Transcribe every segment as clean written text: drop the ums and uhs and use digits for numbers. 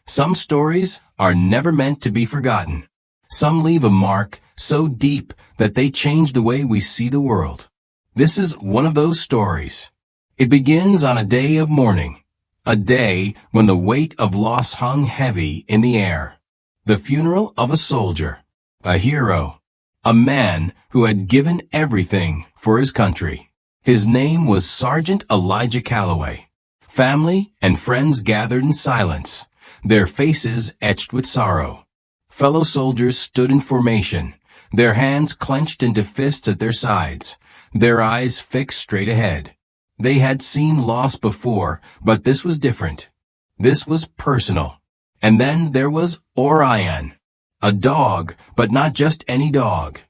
Some stories are never meant to be forgotten. Some leave a mark so deep that they change the way we see the world. This is one of those stories. It begins on a day of mourning, a day when the weight of loss hung heavy in the air. The funeral of a soldier, a hero, a man who had given everything for his country. His name was Sergeant Elijah Calloway. Family and friends gathered in silence, their faces etched with sorrow. Fellow soldiers stood in formation, their hands clenched into fists at their sides, their eyes fixed straight ahead. They had seen loss before, but this was different. This was personal. And then there was Orion, a dog, but not just any dog.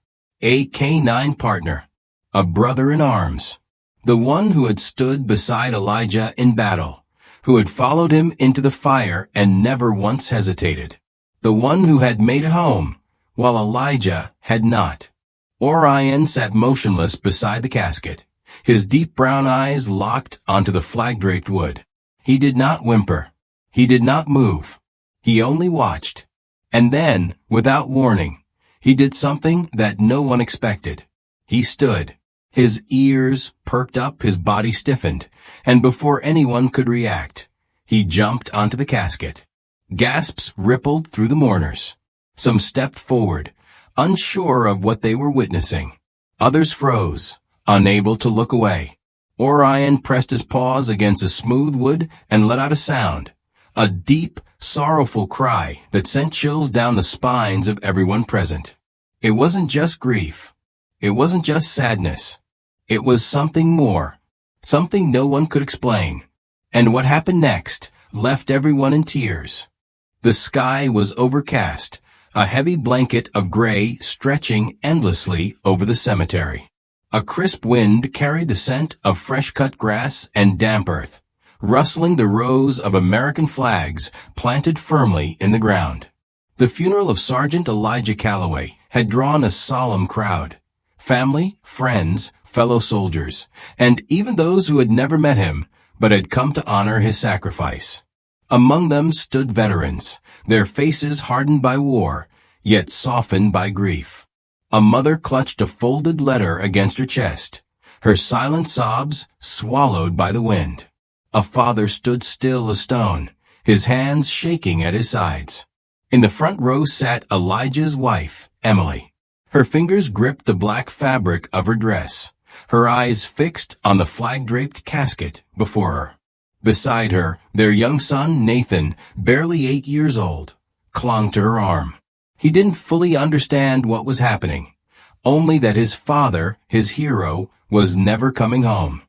A K9 partner, a brother in arms. The one who had stood beside Elijah in battle, who had followed him into the fire and never once hesitated. The one who had made it home, while Elijah had not. Orion sat motionless beside the casket, his deep brown eyes locked onto the flag-draped wood. He did not whimper. He did not move. He only watched. And then, without warning, he did something that no one expected. He stood. His ears perked up, his body stiffened, and before anyone could react, he jumped onto the casket. Gasps rippled through the mourners. Some stepped forward, unsure of what they were witnessing. Others froze, unable to look away. Orion pressed his paws against the smooth wood and let out a sound, a deep, sorrowful cry that sent chills down the spines of everyone present. It wasn't just grief. It wasn't just sadness. It was something more, something no one could explain. And what happened next left everyone in tears. The sky was overcast, a heavy blanket of gray stretching endlessly over the cemetery. A crisp wind carried the scent of fresh-cut grass and damp earth, rustling the rows of American flags planted firmly in the ground. The funeral of Sergeant Elijah Calloway had drawn a solemn crowd. Family, friends, fellow soldiers, and even those who had never met him, but had come to honor his sacrifice. Among them stood veterans, their faces hardened by war, yet softened by grief. A mother clutched a folded letter against her chest, her silent sobs swallowed by the wind. A father stood still as stone, his hands shaking at his sides. In the front row sat Elijah's wife, Emily. Her fingers gripped the black fabric of her dress, her eyes fixed on the flag-draped casket before her. Beside her, their young son, Nathan, barely 8 years old, clung to her arm. He didn't fully understand what was happening, only that his father, his hero, was never coming home.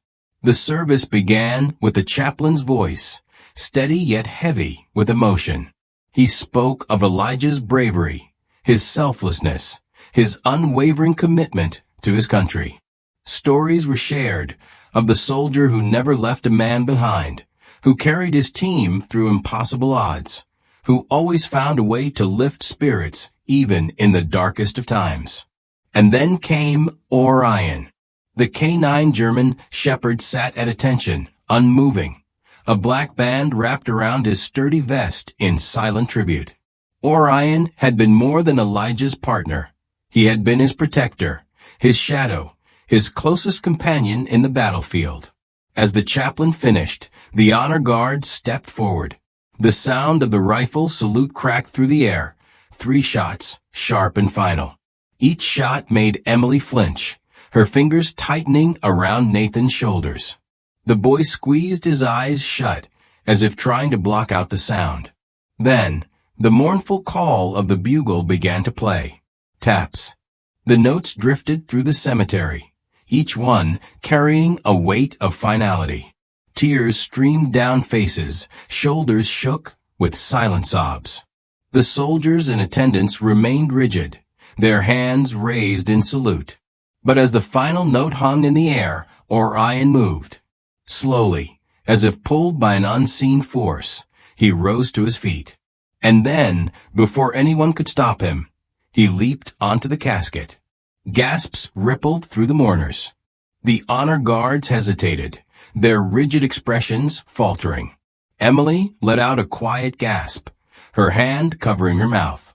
The service began with the chaplain's voice, steady yet heavy with emotion. He spoke of Elijah's bravery, his selflessness, his unwavering commitment to his country. Stories were shared of the soldier who never left a man behind, who carried his team through impossible odds, who always found a way to lift spirits even in the darkest of times. And then came Orion. The K9 German shepherd sat at attention, unmoving, a black band wrapped around his sturdy vest in silent tribute. Orion had been more than Elijah's partner. He had been his protector, his shadow, his closest companion in the battlefield. As the chaplain finished, the honor guard stepped forward. The sound of the rifle salute cracked through the air. 3 shots, sharp and final. Each shot made Emily flinch, her fingers tightening around Nathan's shoulders. The boy squeezed his eyes shut, as if trying to block out the sound. Then, the mournful call of the bugle began to play. Taps. The notes drifted through the cemetery, each one carrying a weight of finality. Tears streamed down faces, shoulders shook with silent sobs. The soldiers in attendance remained rigid, their hands raised in salute. But as the final note hung in the air, Orion moved. Slowly, as if pulled by an unseen force, he rose to his feet. And then, before anyone could stop him, he leaped onto the casket. Gasps rippled through the mourners. The honor guards hesitated, their rigid expressions faltering. Emily let out a quiet gasp, her hand covering her mouth.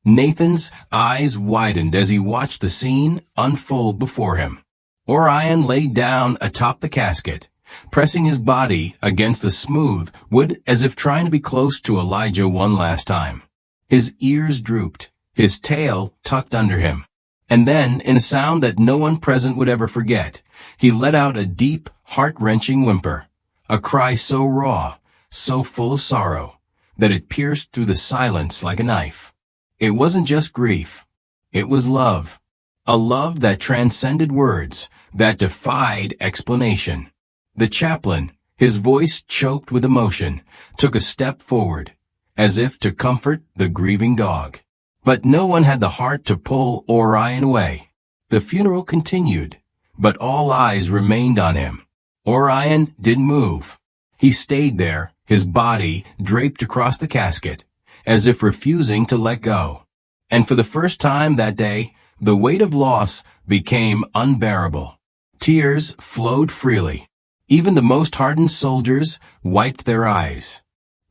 Nathan's eyes widened as he watched the scene unfold before him. Orion lay down atop the casket, pressing his body against the smooth wood as if trying to be close to Elijah one last time. His ears drooped, his tail tucked under him. And then, in a sound that no one present would ever forget, he let out a deep, heart-wrenching whimper, a cry so raw, so full of sorrow, that it pierced through the silence like a knife. It wasn't just grief. It was love. A love that transcended words, that defied explanation. The chaplain, his voice choked with emotion, took a step forward, as if to comfort the grieving dog. But no one had the heart to pull Orion away. The funeral continued, but all eyes remained on him. Orion didn't move. He stayed there, his body draped across the casket, as if refusing to let go. And for the first time that day, the weight of loss became unbearable. Tears flowed freely. Even the most hardened soldiers wiped their eyes.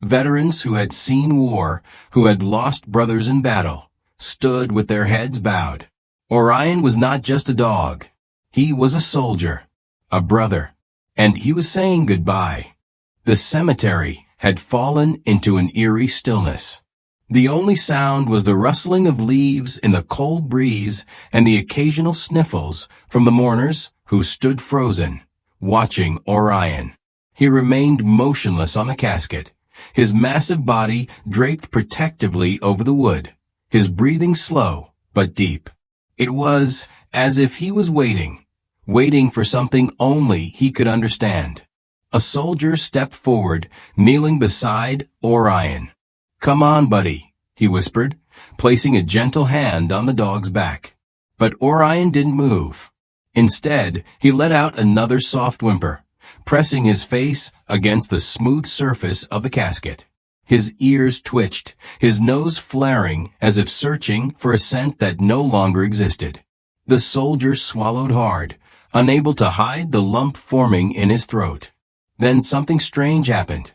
Veterans who had seen war, who had lost brothers in battle, stood with their heads bowed. Orion was not just a dog. He was a soldier, a brother, and he was saying goodbye. The cemetery had fallen into an eerie stillness. The only sound was the rustling of leaves in the cold breeze and the occasional sniffles from the mourners who stood frozen, watching Orion. He remained motionless on the casket, his massive body draped protectively over the wood, his breathing slow but deep. It was as if he was waiting for something only he could understand. A soldier stepped forward, kneeling beside Orion. "Come on, buddy," he whispered, placing a gentle hand on the dog's back. But Orion didn't move. Instead, he let out another soft whimper, pressing his face against the smooth surface of the casket. His ears twitched, his nose flaring as if searching for a scent that no longer existed. The soldier swallowed hard, unable to hide the lump forming in his throat. Then something strange happened.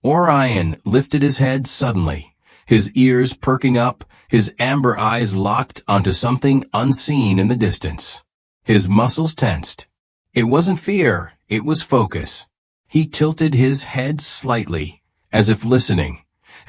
Orion lifted his head suddenly, his ears perking up, his amber eyes locked onto something unseen in the distance. His muscles tensed. It wasn't fear, it was focus. He tilted his head slightly, as if listening,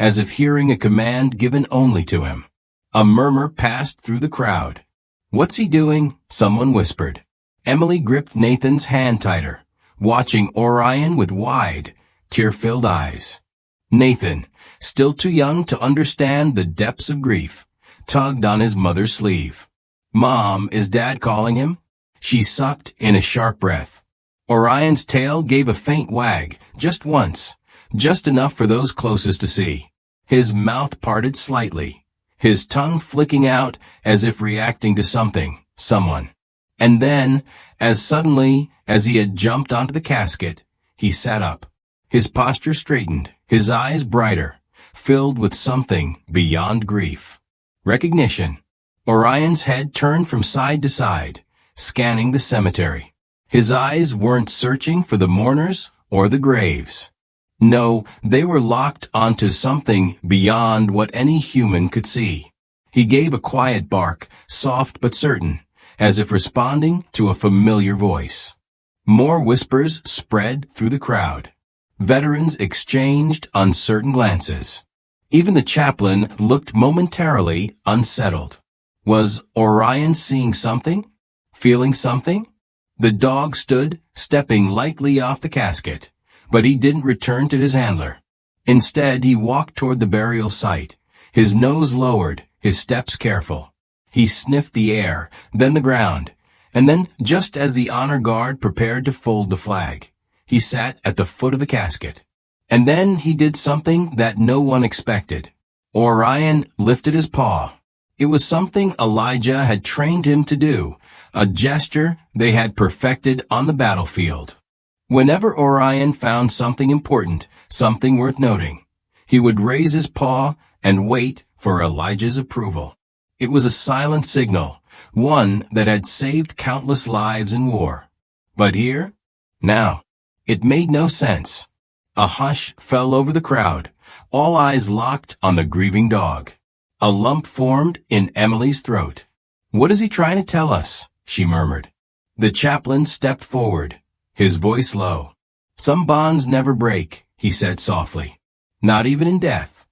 as if hearing a command given only to him. A murmur passed through the crowd. "What's he doing?" someone whispered. Emily gripped Nathan's hand tighter, watching Orion with wide, tear-filled eyes. Nathan, still too young to understand the depths of grief, tugged on his mother's sleeve. "Mom, is Dad calling him?" She sucked in a sharp breath. Orion's tail gave a faint wag, just once, just enough for those closest to see. His mouth parted slightly, his tongue flicking out as if reacting to something, someone. And then, as suddenly as he had jumped onto the casket, he sat up. His posture straightened, his eyes brighter, filled with something beyond grief. Recognition. Orion's head turned from side to side, scanning the cemetery. His eyes weren't searching for the mourners or the graves. No, they were locked onto something beyond what any human could see. He gave a quiet bark, soft but certain, as if responding to a familiar voice. More whispers spread through the crowd. Veterans exchanged uncertain glances. Even the chaplain looked momentarily unsettled. Was Orion seeing something? Feeling something? The dog stood, stepping lightly off the casket, but he didn't return to his handler. Instead, he walked toward the burial site, his nose lowered, his steps careful. He sniffed the air, then the ground, and then, just as the honor guard prepared to fold the flag, he sat at the foot of the casket. And then he did something that no one expected. Orion lifted his paw. It was something Elijah had trained him to do, a gesture they had perfected on the battlefield. Whenever Orion found something important, something worth noting, he would raise his paw and wait for Elijah's approval. It was a silent signal, one that had saved countless lives in war. But here? Now. It made no sense. A hush fell over the crowd, all eyes locked on the grieving dog. A lump formed in Emily's throat. "What is he trying to tell us?" she murmured. The chaplain stepped forward, his voice low. "Some bonds never break," he said softly. "Not even in death."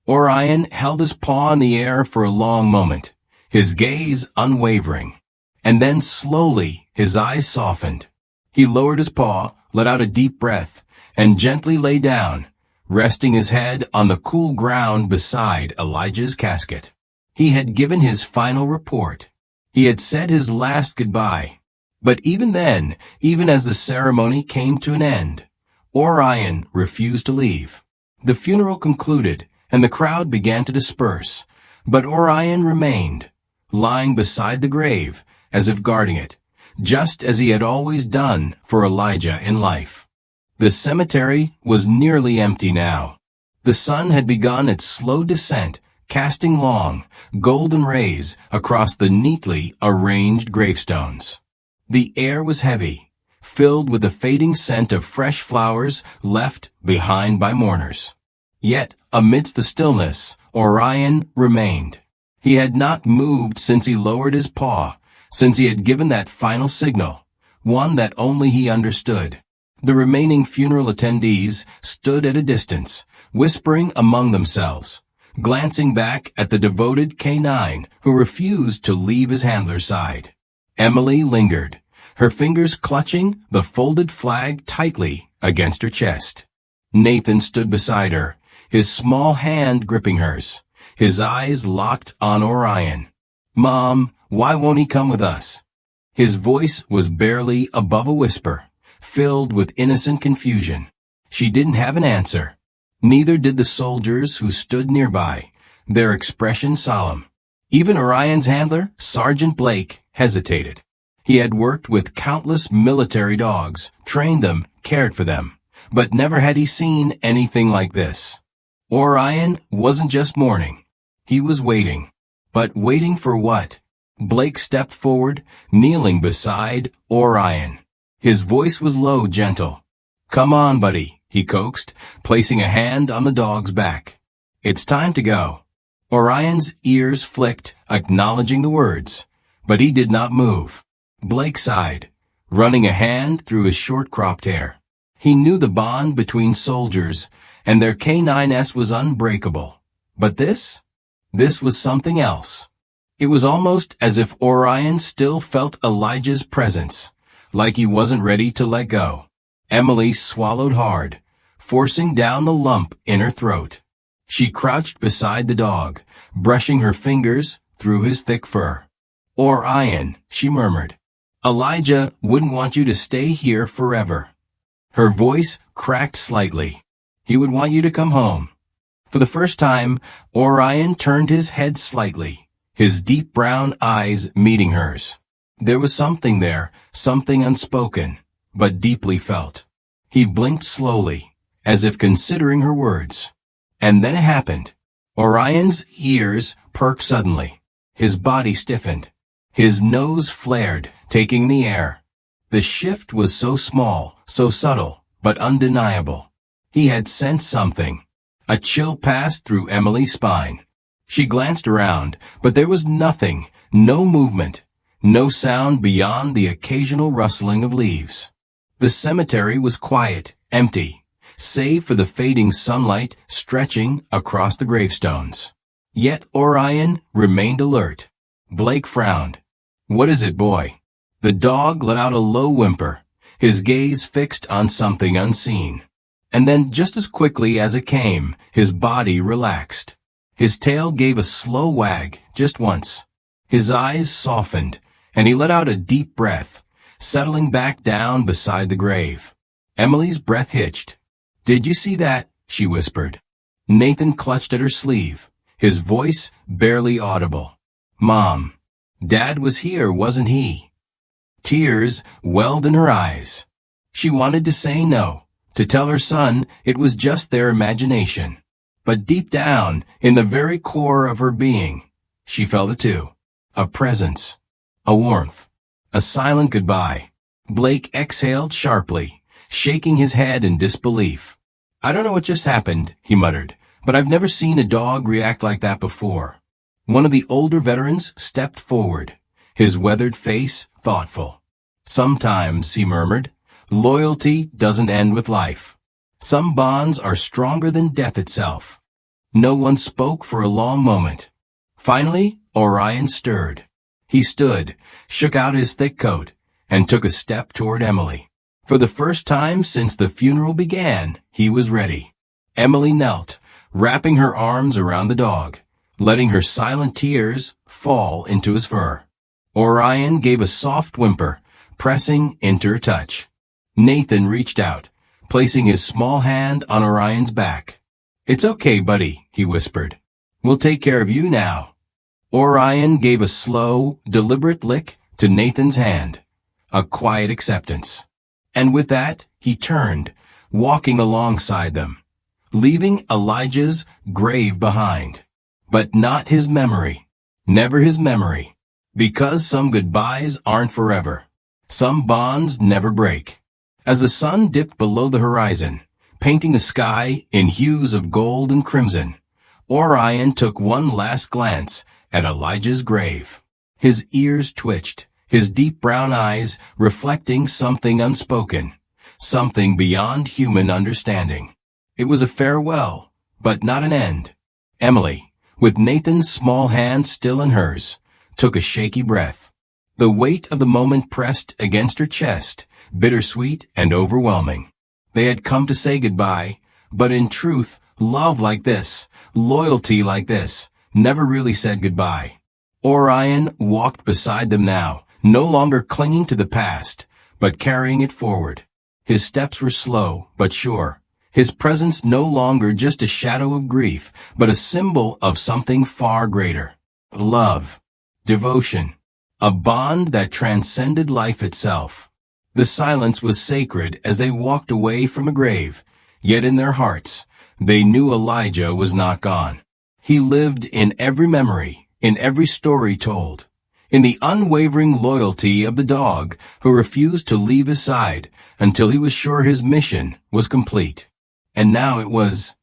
Orion held his paw in the air for a long moment, his gaze unwavering. And then slowly his eyes softened. He lowered his paw, let out a deep breath, and gently lay down, resting his head on the cool ground beside Elijah's casket. He had given his final report. He had said his last goodbye. But even then, even as the ceremony came to an end, Orion refused to leave. The funeral concluded, and the crowd began to disperse, but Orion remained, lying beside the grave, as if guarding it, just as he had always done for Elijah in life. The cemetery was nearly empty now. The sun had begun its slow descent, casting long, golden rays across the neatly arranged gravestones. The air was heavy, filled with the fading scent of fresh flowers left behind by mourners. Yet, amidst the stillness, Orion remained. He had not moved since he lowered his paw, since he had given that final signal, one that only he understood. The remaining funeral attendees stood at a distance, whispering among themselves, glancing back at the devoted K9 who refused to leave his handler's side. Emily lingered, her fingers clutching the folded flag tightly against her chest. Nathan stood beside her, his small hand gripping hers, his eyes locked on Orion. "Mom, why won't he come with us?" His voice was barely above a whisper, filled with innocent confusion. She didn't have an answer. Neither did the soldiers who stood nearby, their expression solemn. Even Orion's handler, Sergeant Blake, hesitated. He had worked with countless military dogs, trained them, cared for them, but never had he seen anything like this. Orion wasn't just mourning. He was waiting. But waiting for what? Blake stepped forward, kneeling beside Orion. His voice was low, gentle. "Come on, buddy," he coaxed, placing a hand on the dog's back. "It's time to go." Orion's ears flicked, acknowledging the words, but he did not move. Blake sighed, running a hand through his short-cropped hair. He knew the bond between soldiers, and their K9's was unbreakable. But this was something else. It was almost as if Orion still felt Elijah's presence, like he wasn't ready to let go. Emily swallowed hard, forcing down the lump in her throat. She crouched beside the dog, brushing her fingers through his thick fur. "Orion," she murmured. "Elijah wouldn't want you to stay here forever." Her voice cracked slightly. "He would want you to come home." For the first time, Orion turned his head slightly, his deep brown eyes meeting hers. There was something there, something unspoken, but deeply felt. He blinked slowly, as if considering her words. And then it happened. Orion's ears perked suddenly. His body stiffened. His nose flared, taking the air. The shift was so small, so subtle, but undeniable. He had sensed something. A chill passed through Emily's spine. She glanced around, but there was nothing, no movement, no sound beyond the occasional rustling of leaves. The cemetery was quiet, empty, save for the fading sunlight stretching across the gravestones. Yet Orion remained alert. Blake frowned. "What is it, boy?" The dog let out a low whimper, his gaze fixed on something unseen. And then, just as quickly as it came, his body relaxed. His tail gave a slow wag, just once. His eyes softened, and he let out a deep breath, settling back down beside the grave. Emily's breath hitched. "Did you see that?" she whispered. Nathan clutched at her sleeve, his voice barely audible. "Mom, Dad was here, wasn't he?" Tears welled in her eyes. She wanted to say no, to tell her son it was just their imagination. But deep down, in the very core of her being, she felt it too. A presence. A warmth. A silent goodbye. Blake exhaled sharply, shaking his head in disbelief. "I don't know what just happened," he muttered, But I've never seen a dog react like that before. One of the older veterans stepped forward, his weathered face thoughtful. Sometimes, he murmured, loyalty doesn't end with life. Some bonds are stronger than death itself. No one spoke for a long moment. Finally, Orion stirred. He stood, shook out his thick coat, and took a step toward Emily. For the first time since the funeral began, he was ready. Emily knelt, wrapping her arms around the dog, letting her silent tears fall into his fur. Orion gave a soft whimper, pressing into her touch. Nathan reached out, placing his small hand on Orion's back. "It's okay, buddy," he whispered. "We'll take care of you now." Orion gave a slow, deliberate lick to Nathan's hand, a quiet acceptance. And with that, he turned, walking alongside them, leaving Elijah's grave behind. But not his memory. Never his memory. Because some goodbyes aren't forever. Some bonds never break. As the sun dipped below the horizon, painting the sky in hues of gold and crimson, Orion took one last glance at Elijah's grave. His ears twitched, his deep brown eyes reflecting something unspoken, something beyond human understanding. It was a farewell, but not an end. Emily, with Nathan's small hand still in hers, took a shaky breath. The weight of the moment pressed against her chest, bittersweet and overwhelming. They had come to say goodbye, but in truth, love like this, loyalty like this, never really said goodbye. Orion walked beside them now, no longer clinging to the past, but carrying it forward. His steps were slow, but sure. His presence no longer just a shadow of grief, but a symbol of something far greater. Love. Devotion. A bond that transcended life itself. The silence was sacred as they walked away from a grave, yet in their hearts, they knew Elijah was not gone. He lived in every memory, in every story told, in the unwavering loyalty of the dog who refused to leave his side until he was sure his mission was complete. And now it was.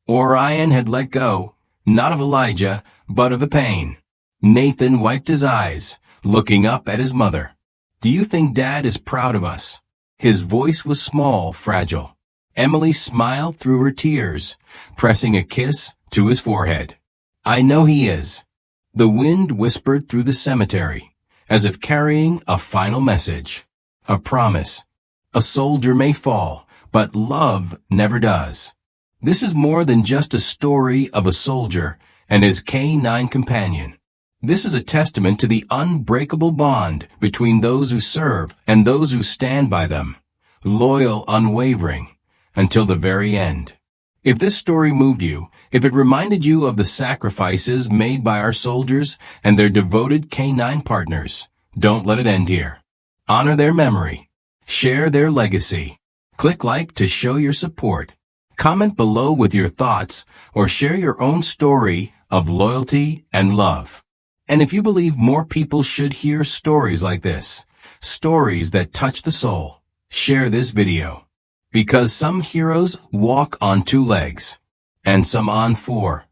Orion had let go, not of Elijah, but of the pain. Nathan wiped his eyes, looking up at his mother. "Do you think Dad is proud of us?" His voice was small, fragile. Emily smiled through her tears, pressing a kiss to his forehead. "I know he is." The wind whispered through the cemetery, as if carrying a final message. A promise. A soldier may fall, but love never does. This is more than just a story of a soldier and his K9 companion. This is a testament to the unbreakable bond between those who serve and those who stand by them, loyal, unwavering, until the very end. If this story moved you, if it reminded you of the sacrifices made by our soldiers and their devoted K9 partners, don't let it end here. Honor their memory. Share their legacy. Click like to show your support. Comment below with your thoughts or share your own story of loyalty and love. And if you believe more people should hear stories like this, stories that touch the soul, share this video. Because some heroes walk on two legs, and some on four.